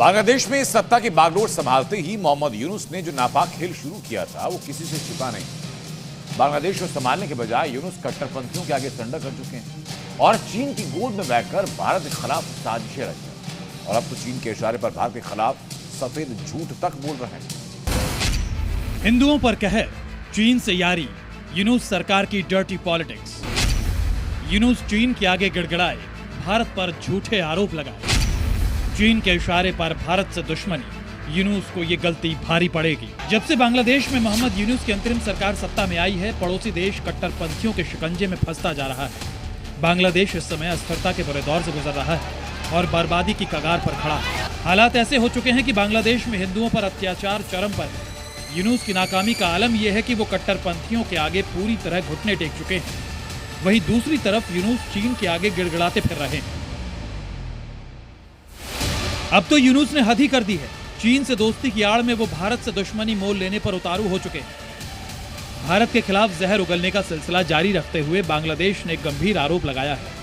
बांग्लादेश में सत्ता की बागडोर संभालते ही मोहम्मद यूनुस ने जो नापाक खेल शुरू किया था वो किसी से छिपा नहीं। बांग्लादेश को संभालने के बजाय यूनुस कट्टरपंथियों के आगे सरेंडर कर चुके हैं और चीन की गोद में बैठकर भारत के खिलाफ साजिशें रच रहे हैं। और अब तो चीन के इशारे पर भारत के खिलाफ सफेद झूठ तक बोल रहे हैं। हिंदुओं पर कहर, चीन से यारी, यूनुस सरकार की डर्टी पॉलिटिक्स। यूनुस चीन के आगे गिड़गिड़ाए, भारत पर झूठे आरोप लगाए। चीन के इशारे पर भारत से दुश्मनी, यूनुस को ये गलती भारी पड़ेगी। जब से बांग्लादेश में मोहम्मद यूनुस की अंतरिम सरकार सत्ता में आई है, पड़ोसी देश कट्टरपंथियों के शिकंजे में फंसता जा रहा है। बांग्लादेश इस समय अस्थिरता के बुरे दौर से गुजर रहा है और बर्बादी की कगार पर खड़ा है। हालात ऐसे हो चुके हैं कि बांग्लादेश में हिंदुओं पर अत्याचार चरम पर है। यूनुस की नाकामी का आलम यह है कि वो कट्टरपंथियों के आगे पूरी तरह घुटने टेक चुके हैं। वहीं दूसरी तरफ यूनुस चीन के आगे गिड़गिड़ाते फिर रहे हैं। अब तो यूनुस ने हद ही कर दी है। चीन से दोस्ती की आड़ में वो भारत से दुश्मनी मोल लेने पर उतारू हो चुके हैं। भारत के खिलाफ जहर उगलने का सिलसिला जारी रखते हुए बांग्लादेश ने गंभीर आरोप लगाया है।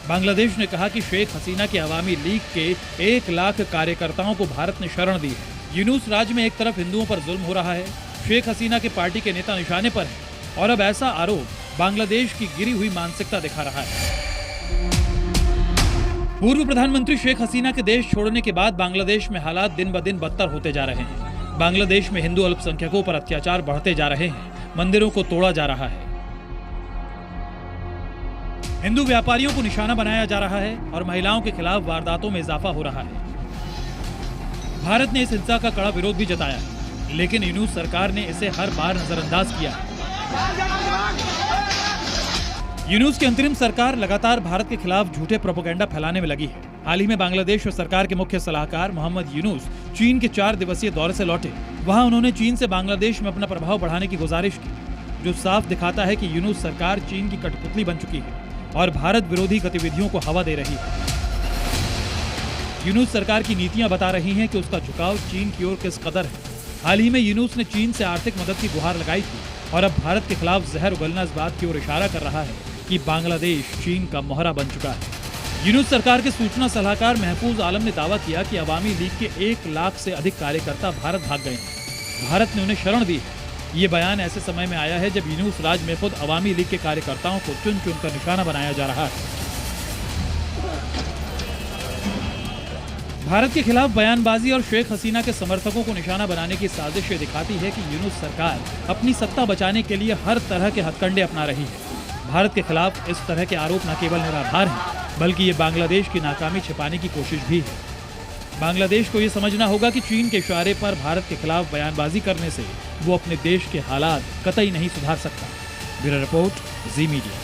बांग्लादेश ने कहा कि शेख हसीना की अवामी लीग के 1 लाख कार्यकर्ताओं को भारत ने शरण दी है। यूनुस राज्य में एक तरफ हिंदुओं पर जुल्म हो रहा है, शेख हसीना के पार्टी के नेता निशाने पर है और अब ऐसा आरोप बांग्लादेश की गिरी हुई मानसिकता दिखा रहा है। पूर्व प्रधानमंत्री शेख हसीना के देश छोड़ने के बाद बांग्लादेश में हालात दिन ब दिन बदतर होते जा रहे हैं। बांग्लादेश में हिंदू अल्पसंख्यकों पर अत्याचार बढ़ते जा रहे हैं, मंदिरों को तोड़ा जा रहा है, हिंदू व्यापारियों को निशाना बनाया जा रहा है और महिलाओं के खिलाफ वारदातों में इजाफा हो रहा है। भारत ने इस हिंसा का कड़ा विरोध भी जताया है, लेकिन यूनुस सरकार ने इसे हर बार नजरअंदाज किया है। यूनुस की अंतरिम सरकार लगातार भारत के खिलाफ झूठे प्रोपेगेंडा फैलाने में लगी है। हाल ही में बांग्लादेश और सरकार के मुख्य सलाहकार मोहम्मद यूनुस चीन के 4 दिवसीय दौरे से लौटे। वहां उन्होंने चीन से बांग्लादेश में अपना प्रभाव बढ़ाने की गुजारिश की, जो साफ दिखाता है कि यूनुस सरकार चीन की कठपुतली बन चुकी है और भारत विरोधी गतिविधियों को हवा दे रही है। यूनुस सरकार की नीतियां बता रही हैं कि उसका झुकाव चीन की ओर किस कदर है। हाल ही में यूनुस ने चीन से आर्थिक मदद की गुहार लगाई थी और अब भारत के खिलाफ जहर उगलना इस बात की ओर इशारा कर रहा है कि बांग्लादेश चीन का मोहरा बन चुका है। यूनुस सरकार के सूचना सलाहकार महफूज आलम ने दावा किया कि अवामी लीग के 1 लाख से अधिक कार्यकर्ता भारत भाग गए हैं। भारत ने उन्हें शरण दी है। ये बयान ऐसे समय में आया है जब यूनुस राज में खुद अवामी लीग के कार्यकर्ताओं को चुन चुनकर निशाना बनाया जा रहा है। भारत के खिलाफ बयानबाजी और शेख हसीना के समर्थकों को निशाना बनाने की साजिश ये दिखाती है कि यूनुस सरकार अपनी सत्ता बचाने के लिए हर तरह के हथकंडे अपना रही है। भारत के खिलाफ इस तरह के आरोप न केवल निराधार हैं, बल्कि ये बांग्लादेश की नाकामी छिपाने की कोशिश भी है। बांग्लादेश को ये समझना होगा कि चीन के इशारे पर भारत के खिलाफ बयानबाजी करने से वो अपने देश के हालात कतई नहीं सुधार सकता। ब्यूरो रिपोर्ट, जी मीडिया।